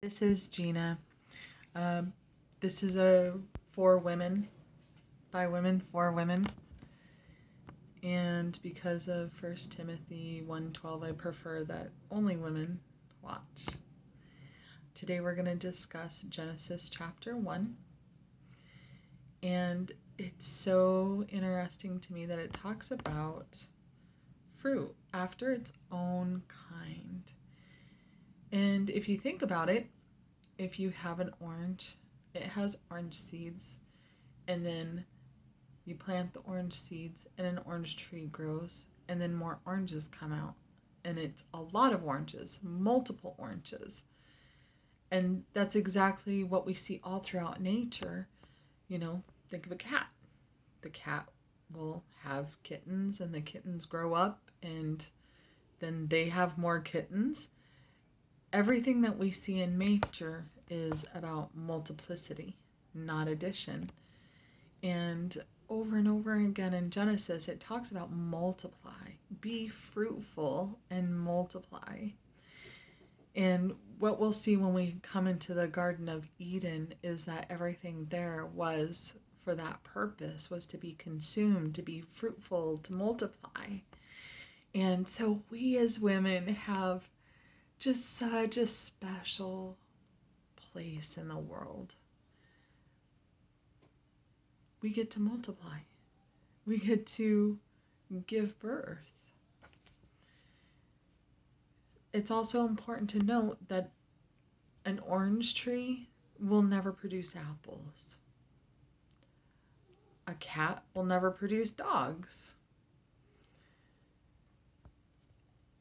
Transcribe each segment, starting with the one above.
This is Gina. Um, this is a for women, by women, for women. And because of 1 Timothy 1:12, I prefer that only women watch. Today we're going to discuss Genesis chapter 1. And it's so interesting to me that it talks about fruit after its own kind. And if you think about it, if you have an orange, it has orange seeds, and then you plant the orange seeds and an orange tree grows, and then more oranges come out, and it's a lot of oranges, multiple oranges. And that's exactly what we see all throughout nature. Think of a cat. The cat will have kittens, and the kittens grow up, and then they have more kittens. Everything that we see in nature is about multiplicity, not addition. And over again in Genesis, it talks about multiply, be fruitful and multiply. And what we'll see when we come into the Garden of Eden is that everything there was for that purpose, was to be consumed, to be fruitful, to multiply. And so we as women have just such a special place in the world. We get to multiply. We get to give birth. It's also important to note that an orange tree will never produce apples. A cat will never produce dogs.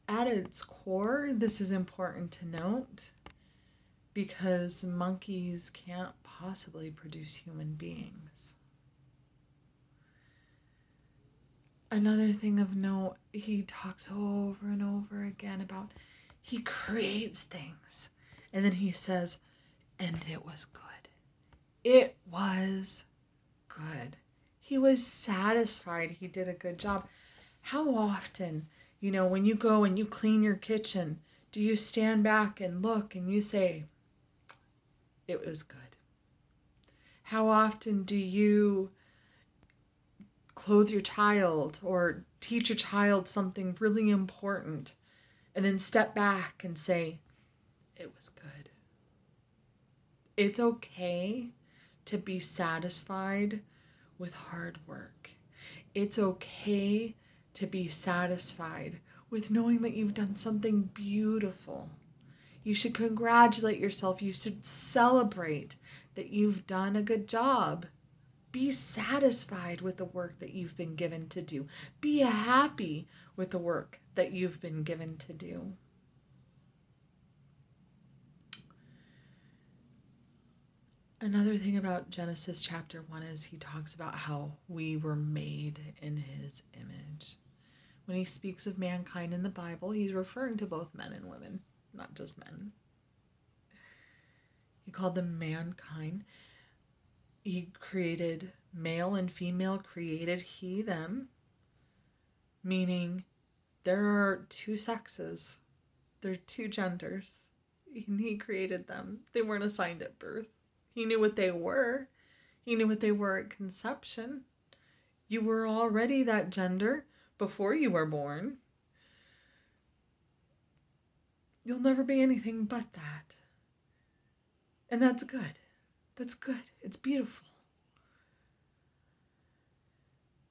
At its core, this is important to note because monkeys can't possibly produce human beings. Another thing of note, he talks over and over again about he creates things. And then he says, and it was good. It was good. He was satisfied he did a good job. How often, when you go and you clean your kitchen, do you stand back and look and you say, it was good? How often do you clothe your child or teach your child something really important and then step back and say, it was good? It's okay to be satisfied with hard work. It's okay to be satisfied with knowing that you've done something beautiful. You should congratulate yourself. You should celebrate that you've done a good job. Be satisfied with the work that you've been given to do. Be happy with the work that you've been given to do. Another thing about Genesis chapter 1 is he talks about how we were made in his image. When he speaks of mankind in the Bible, he's referring to both men and women, not just men. He called them mankind. He created male and female, created he them, meaning there are two sexes. There are two genders. And he created them. They weren't assigned at birth. He knew what they were. He knew what they were at conception. You were already that gender before you were born. You'll never be anything but that. And that's good. That's good. It's beautiful.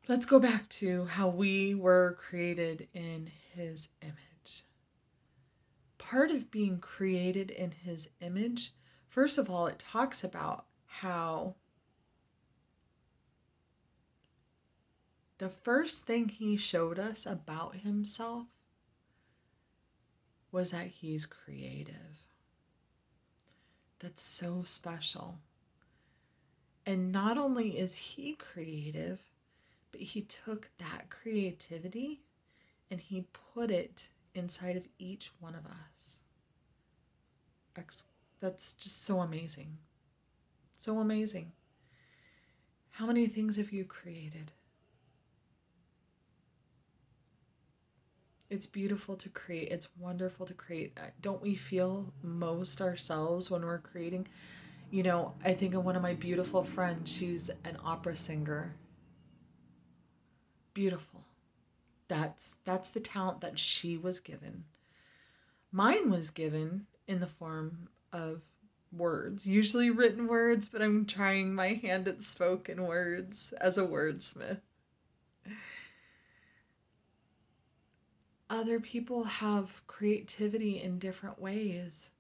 Let's go back to how we were created in his image. Part of being created in his image, first of all, it talks about how the first thing he showed us about himself was that he's creative. That's so special. And not only is he creative, but he took that creativity and he put it inside of each one of us. That's just so amazing. So amazing. How many things have you created? It's beautiful to create. It's wonderful to create. Don't we feel most ourselves when we're creating? I think of one of my beautiful friends. She's an opera singer. Beautiful. That's the talent that she was given. Mine was given in the form of words, usually written words, but I'm trying my hand at spoken words as a wordsmith. Other people have creativity in different ways.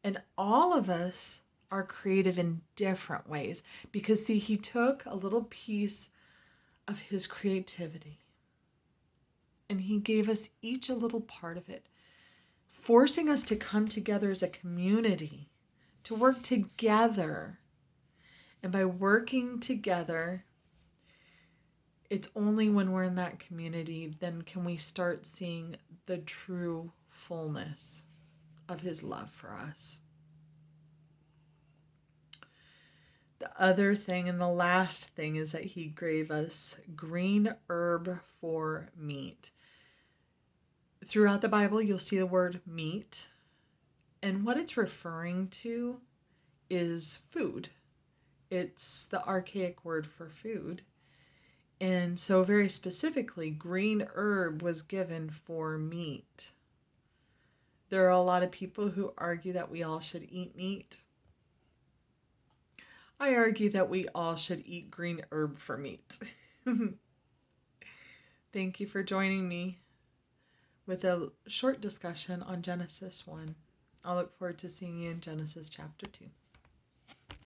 And all of us are creative in different ways because, see, he took a little piece of his creativity and he gave us each a little part of it, forcing us to come together as a community, to work together. And by working together, it's only when we're in that community then can we start seeing the true fullness of his love for us. The other thing and the last thing is that he gave us green herb for meat. Throughout the Bible, you'll see the word meat, and what it's referring to is food. It's the archaic word for food. And so, very specifically, green herb was given for meat. There are a lot of people who argue that we all should eat meat. I argue that we all should eat green herb for meat. Thank you for joining me with a short discussion on Genesis 1. I'll look forward to seeing you in Genesis chapter 2.